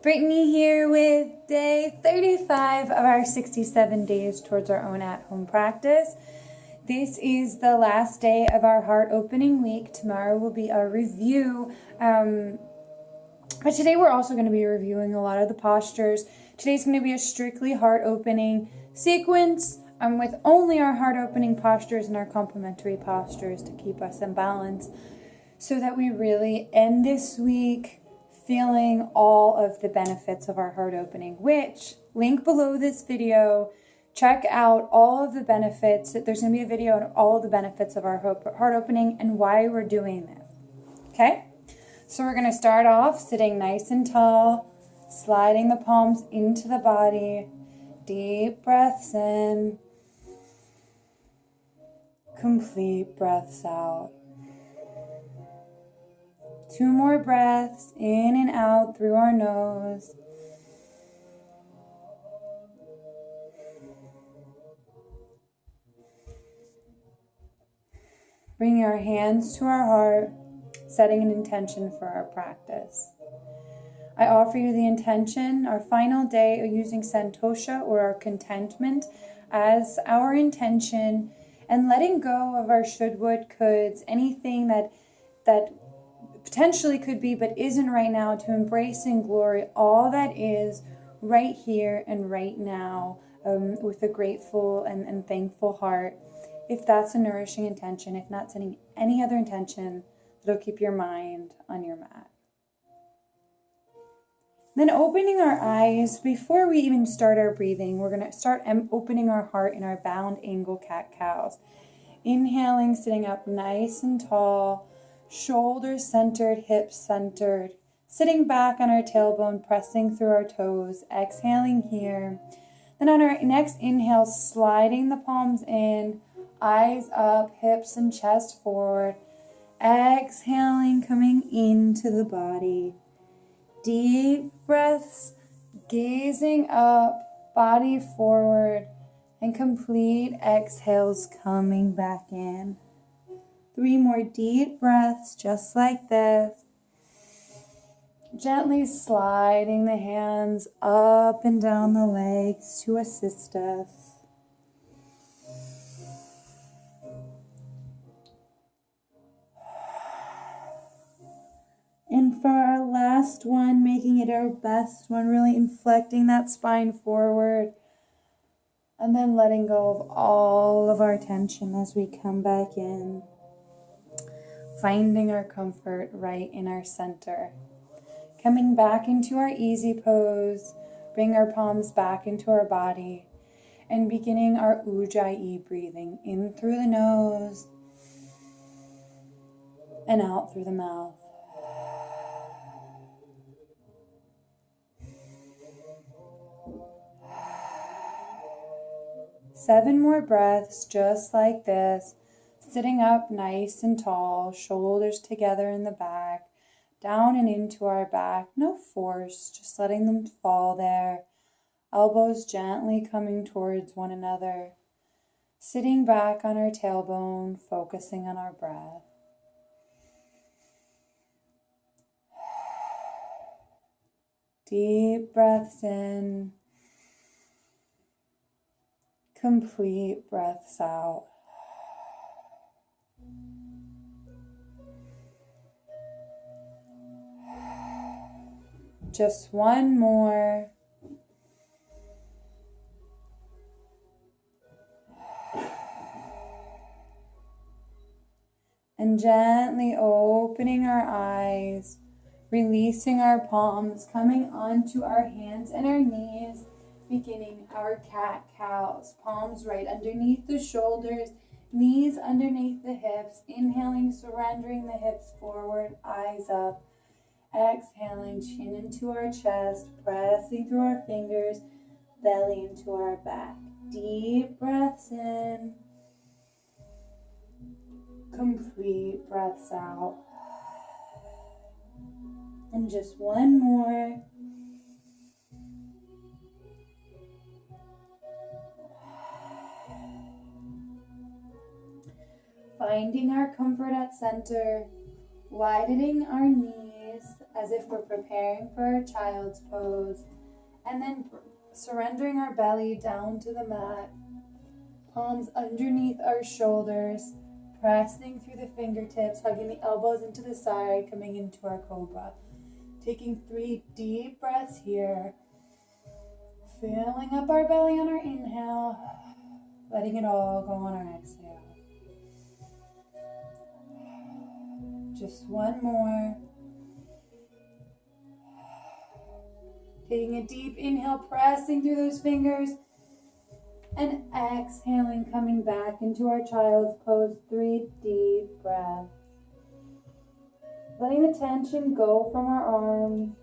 Brittany here with day 35 of our 67 days towards our own at-home practice. This is the last day of our heart opening week. Tomorrow will be our review. But today we're also going to be reviewing a lot of the postures. Today's going to be a strictly heart opening sequence with only our heart opening postures and our complementary postures to keep us in balance so that we really end this week feeling all of the benefits of our heart opening, which, link below this video, check out all of the benefits. There's going to be a video on all of the benefits of our heart opening and why we're doing this. Okay? So we're going to start off sitting nice and tall, sliding the palms into the body, deep breaths in, complete breaths out. 2 more breaths in and out through our nose. Bringing our hands to our heart, setting an intention for our practice. I offer you the intention, our final day of using Santosha or our contentment as our intention, and letting go of our should, would, coulds, anything that potentially could be but isn't right now, to embrace in glory all that is right here and right now, with a grateful and thankful heart. If that's a nourishing intention, if not, setting any other intention that'll keep your mind on your mat. Then opening our eyes, before we even start our breathing, we're going to start opening our heart in our bound angle cat-cows. Inhaling, sitting up nice and tall, shoulders centered, hips centered, sitting back on our tailbone, pressing through our toes, exhaling here. Then on our next inhale, sliding the palms in, eyes up, hips and chest forward, exhaling, coming into the body. Deep breaths, gazing up, body forward, and complete exhales coming back in. 3 more deep breaths, just like this. Gently sliding the hands up and down the legs to assist us. And for our last one, making it our best one, really inflecting that spine forward. And then letting go of all of our tension as we come back in. Finding our comfort right in our center. Coming back into our easy pose, bring our palms back into our body, and beginning our Ujjayi breathing in through the nose and out through the mouth. Seven more breaths just like this. Sitting up nice and tall, shoulders together in the back, down and into our back. No force, just letting them fall there. Elbows gently coming towards one another. Sitting back on our tailbone, focusing on our breath. Deep breaths in. Complete breaths out. Just one more. And gently opening our eyes, releasing our palms, coming onto our hands and our knees, beginning our cat-cows. Palms right underneath the shoulders, knees underneath the hips. Inhaling, surrendering the hips forward, eyes up. Exhaling, chin into our chest, pressing through our fingers, belly into our back. Deep breaths in. Complete breaths out. And just one more. Finding our comfort at center, widening our knees as if we're preparing for our child's pose. And then surrendering our belly down to the mat. Palms underneath our shoulders, pressing through the fingertips, hugging the elbows into the side, coming into our cobra. Taking 3 deep breaths here. Filling up our belly on our inhale, letting it all go on our exhale. Just one more. Taking a deep inhale, pressing through those fingers, and exhaling, coming back into our child's pose. 3 deep breaths. Letting the tension go from our arms,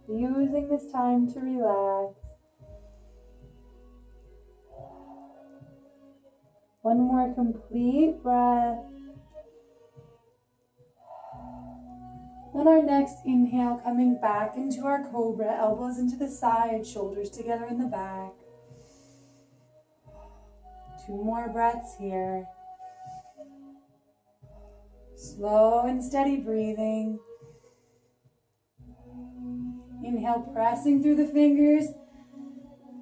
using this time to relax. One more complete breath. On our next inhale, coming back into our cobra, elbows into the side, shoulders together in the back. 2 more breaths here. Slow and steady breathing. Inhale, pressing through the fingers,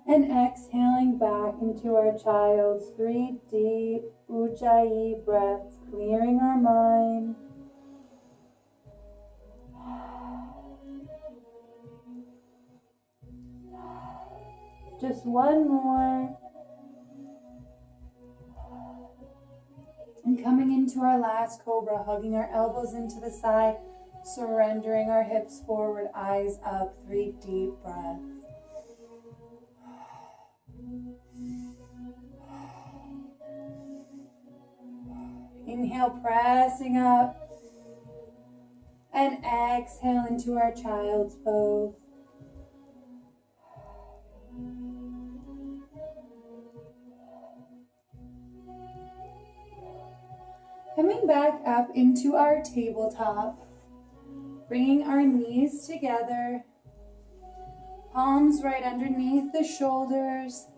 and exhaling back into our child's 3 deep Ujjayi breaths, clearing our mind. Just one more. And coming into our last cobra, hugging our elbows into the side, surrendering our hips forward, eyes up, 3 deep breaths. Inhale, pressing up, and exhale into our child's pose. Coming back up into our tabletop, bringing our knees together, palms right underneath the shoulders,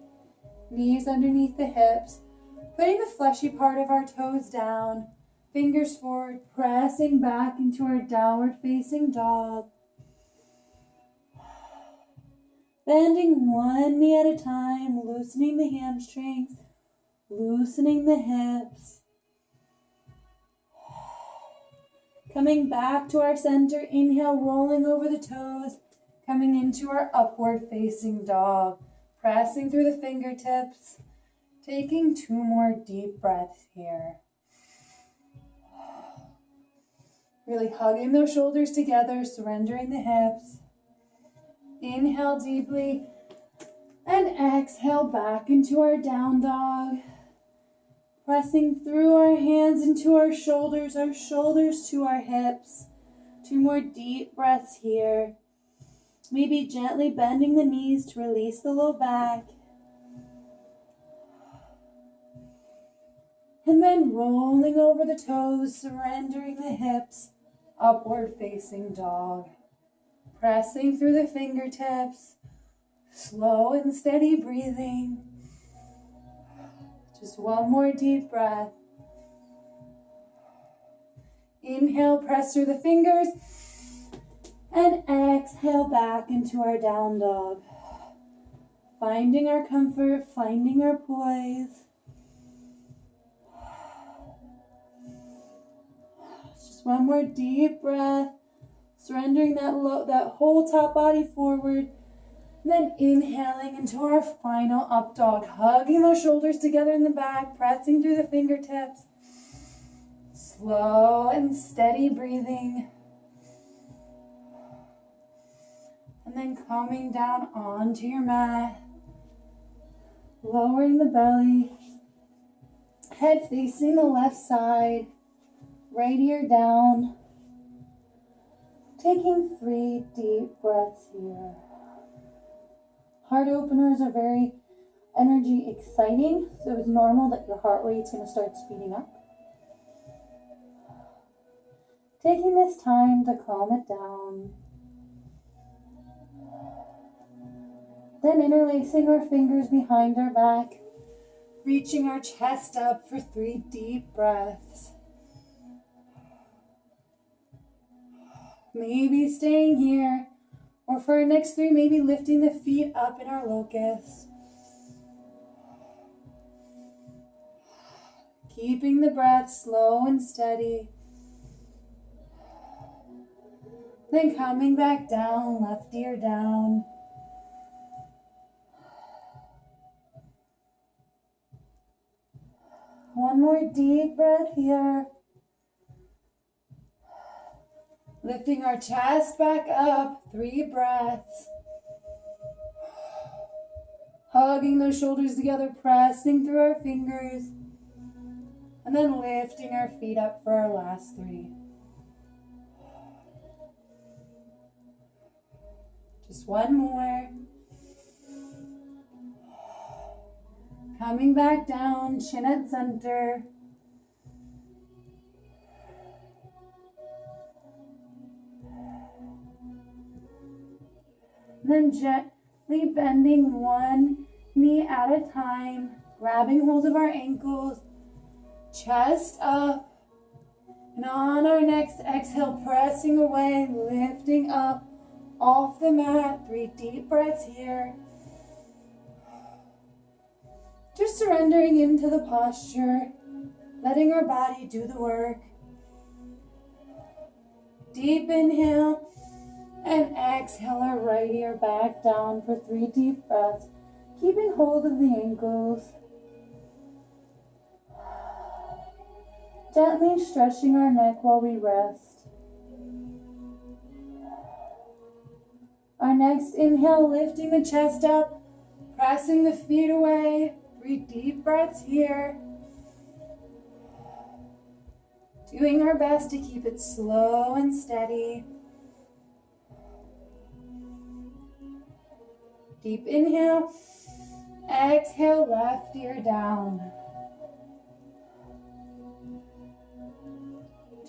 knees underneath the hips, putting the fleshy part of our toes down, fingers forward, pressing back into our downward facing dog. Bending one knee at a time, loosening the hamstrings, loosening the hips. Coming back to our center, inhale, rolling over the toes, coming into our upward facing dog, pressing through the fingertips, taking 2 more deep breaths here. Really hugging those shoulders together, surrendering the hips. Inhale deeply, and exhale back into our down dog. Pressing through our hands into our shoulders to our hips. 2 more deep breaths here. Maybe gently bending the knees to release the low back. And then rolling over the toes, surrendering the hips, upward facing dog. Pressing through the fingertips, slow and steady breathing. Just 1 more deep breath. Inhale, press through the fingers, and exhale back into our down dog. Finding our comfort, finding our poise. Just 1 more deep breath, surrendering that whole top body forward. And then inhaling into our final up dog, hugging those shoulders together in the back, pressing through the fingertips. Slow and steady breathing. And then coming down onto your mat, lowering the belly, head facing the left side, right ear down. Taking 3 deep breaths here. Heart openers are very energy exciting, so it's normal that your heart rate's going to start speeding up. Taking this time to calm it down. Then interlacing our fingers behind our back, reaching our chest up for 3 deep breaths. Maybe staying here. Or for our next 3, maybe lifting the feet up in our locust. Keeping the breath slow and steady. Then coming back down, left ear down. One more deep breath here. Lifting our chest back up, 3 breaths. Hugging those shoulders together, pressing through our fingers. And then lifting our feet up for our last 3. Just one more. Coming back down, chin at center. Then gently bending one knee at a time, grabbing hold of our ankles, chest up. And on our next exhale, pressing away, lifting up off the mat. 3 deep breaths here. Just surrendering into the posture, letting our body do the work. Deep inhale. And exhale our right ear back down for 3 deep breaths, keeping hold of the ankles. Gently stretching our neck while we rest. Our next inhale, lifting the chest up, pressing the feet away. 3 deep breaths here. Doing our best to keep it slow and steady. Deep inhale, exhale, left ear down.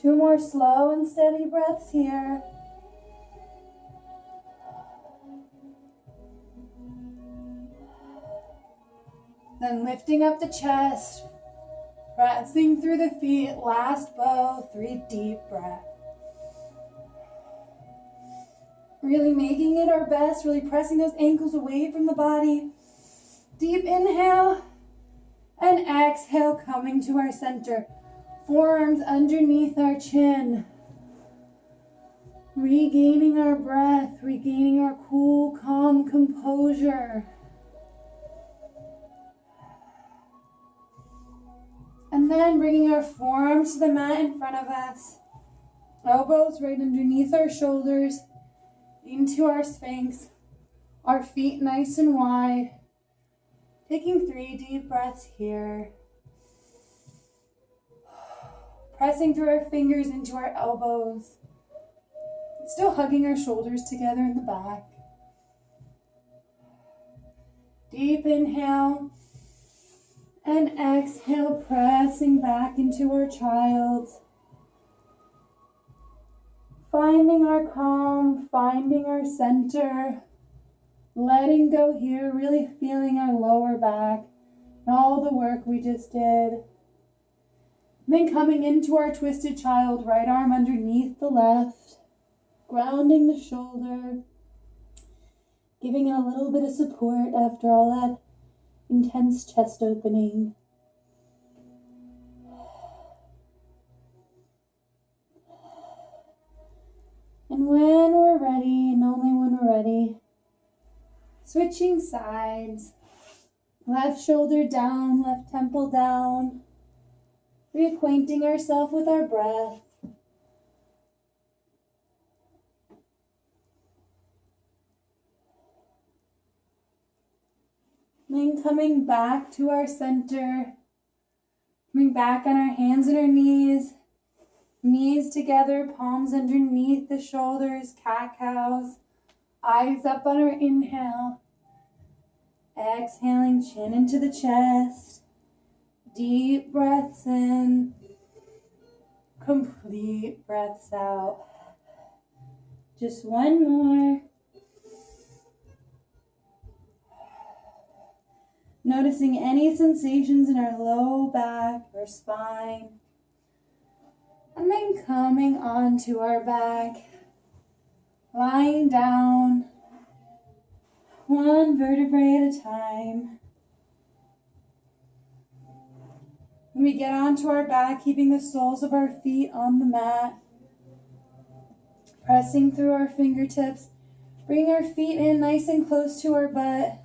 2 more slow and steady breaths here. Then lifting up the chest, pressing through the feet, last bow, 3 deep breaths. Really making it our best, really pressing those ankles away from the body. Deep inhale and exhale, coming to our center. Forearms underneath our chin. Regaining our breath, regaining our cool, calm composure. And then bringing our forearms to the mat in front of us. Elbows right underneath our shoulders. Into our Sphinx, our feet nice and wide. Taking 3 deep breaths here. Pressing through our fingers into our elbows. Still hugging our shoulders together in the back. Deep inhale. And exhale, pressing back into our child's. Finding our calm, finding our center, letting go here, really feeling our lower back and all the work we just did. Then coming into our twisted child, right arm underneath the left, grounding the shoulder, giving it a little bit of support after all that intense chest opening. And when we're ready, and only when we're ready, switching sides, left shoulder down, left temple down, reacquainting ourselves with our breath. Then coming back to our center, coming back on our hands and our knees. Knees together, palms underneath the shoulders, cat-cows, eyes up on our inhale. Exhaling, chin into the chest. Deep breaths in, complete breaths out. Just one more. Noticing any sensations in our low back or spine. And then coming onto our back, lying down, one vertebrae at a time. When we get onto our back, keeping the soles of our feet on the mat, pressing through our fingertips, bring our feet in nice and close to our butt.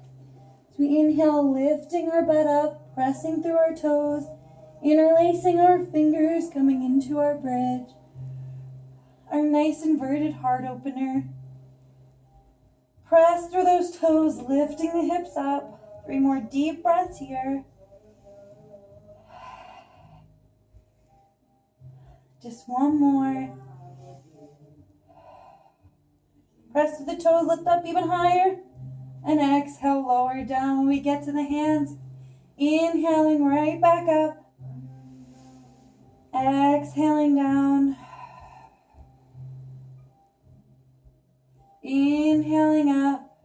As we inhale, lifting our butt up, pressing through our toes, interlacing our fingers, coming into our bridge. Our nice inverted heart opener. Press through those toes, lifting the hips up. 3 more deep breaths here. Just one more. Press through the toes, lift up even higher. And exhale, lower down when we get to the hands. Inhaling right back up. Exhaling down. Inhaling up.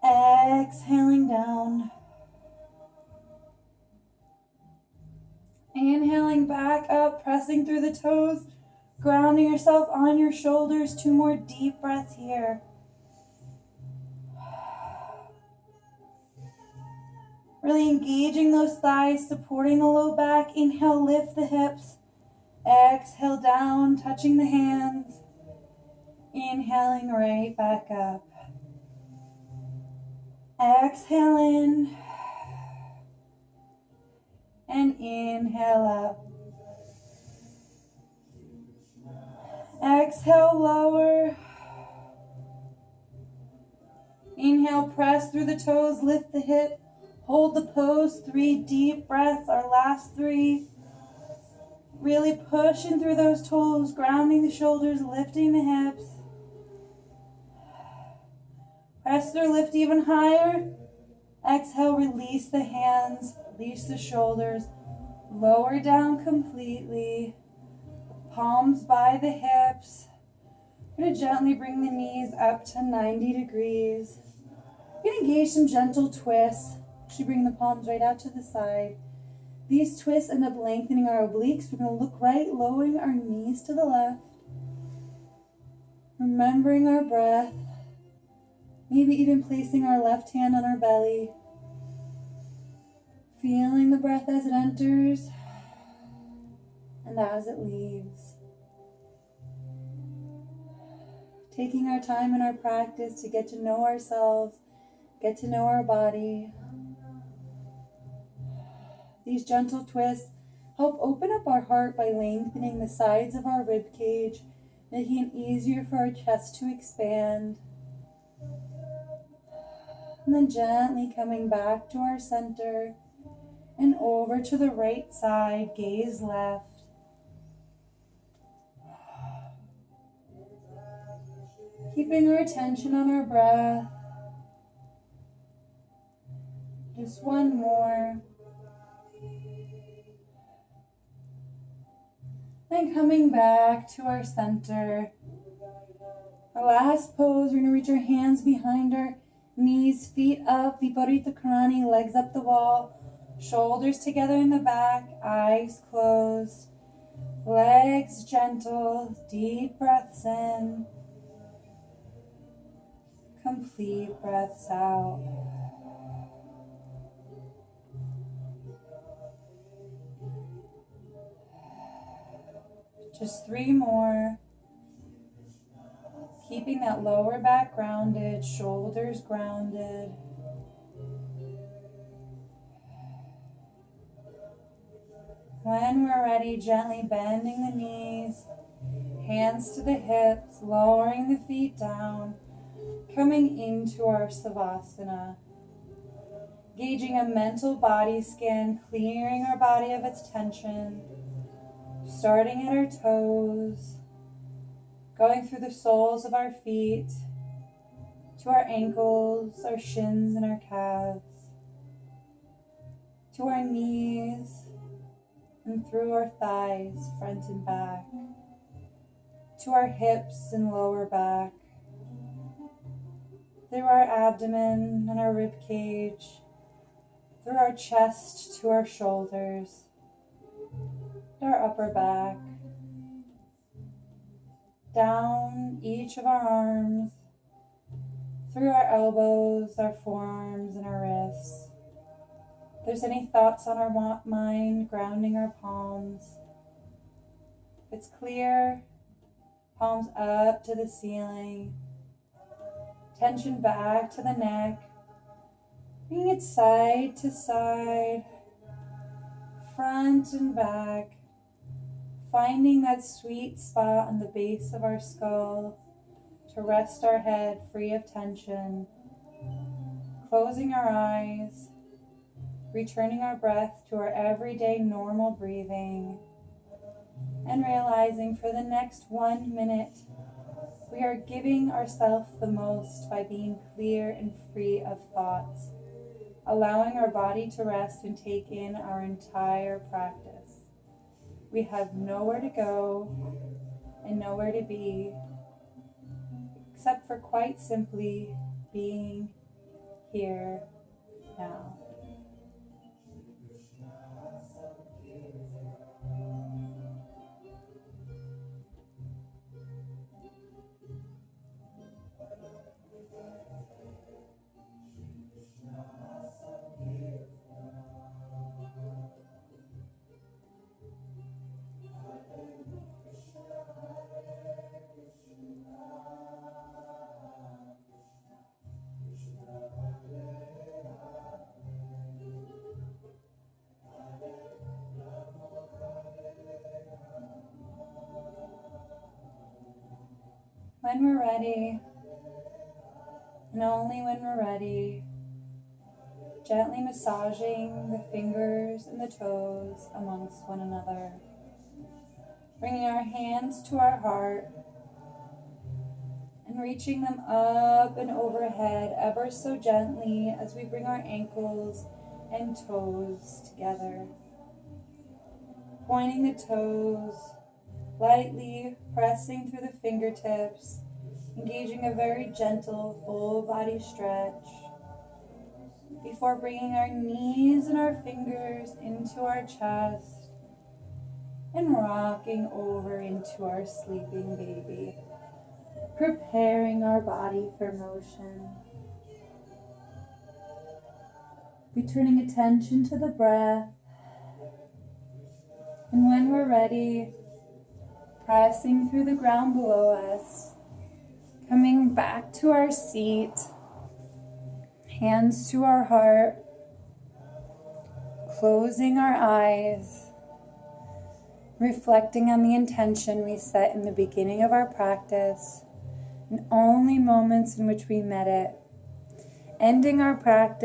Exhaling down. Inhaling back up, pressing through the toes, grounding yourself on your shoulders. 2 more deep breaths here. Really engaging those thighs, supporting the low back. Inhale, lift the hips. Exhale down, touching the hands. Inhaling right back up. Exhale in. And inhale up. Exhale, lower. Inhale, press through the toes, lift the hip. Hold the pose, 3 deep breaths, our last 3. Really pushing through those toes, grounding the shoulders, lifting the hips. Press through, lift even higher. Exhale, release the hands, release the shoulders. Lower down completely. Palms by the hips. We're going to gently bring the knees up to 90 degrees. We're going to engage some gentle twists. Actually bring the palms right out to the side. These twists end up lengthening our obliques. We're going to look right, lowering our knees to the left. Remembering our breath. Maybe even placing our left hand on our belly. Feeling the breath as it enters and as it leaves. Taking our time in our practice to get to know ourselves, get to know our body. These gentle twists help open up our heart by lengthening the sides of our rib cage, making it easier for our chest to expand. And then gently coming back to our center and over to the right side, gaze left. Keeping our attention on our breath. Just one more. Then coming back to our center. Our last pose, we're going to reach our hands behind our knees, feet up, Viparita Karani, legs up the wall, shoulders together in the back, eyes closed, legs gentle, deep breaths in, complete breaths out. Just 3 more. Keeping that lower back grounded, shoulders grounded. When we're ready, gently bending the knees, hands to the hips, lowering the feet down, coming into our Savasana. Gauging a mental body scan, clearing our body of its tension. Starting at our toes, going through the soles of our feet, to our ankles, our shins, and our calves, to our knees, and through our thighs, front and back, to our hips and lower back, through our abdomen and our rib cage, through our chest to our shoulders, our upper back, down each of our arms, through our elbows, our forearms, and our wrists. If there's any thoughts on our mind, grounding our palms. If it's clear, palms up to the ceiling. Tension back to the neck. Bringing it side to side, front and back. Finding that sweet spot on the base of our skull to rest our head free of tension. Closing our eyes, returning our breath to our everyday normal breathing, and realizing for the next 1 minute, we are giving ourselves the most by being clear and free of thoughts, allowing our body to rest and take in our entire practice. We have nowhere to go and nowhere to be, except for quite simply being here now. When we're ready, and only when we're ready, gently massaging the fingers and the toes amongst one another, bringing our hands to our heart and reaching them up and overhead ever so gently as we bring our ankles and toes together. Pointing the toes, lightly pressing through the fingertips, engaging a very gentle full body stretch before bringing our knees and our fingers into our chest and rocking over into our sleeping baby, preparing our body for motion. Returning attention to the breath, and when we're ready, pressing through the ground below us, coming back to our seat, hands to our heart, closing our eyes, reflecting on the intention we set in the beginning of our practice, and only moments in which we met it, ending our practice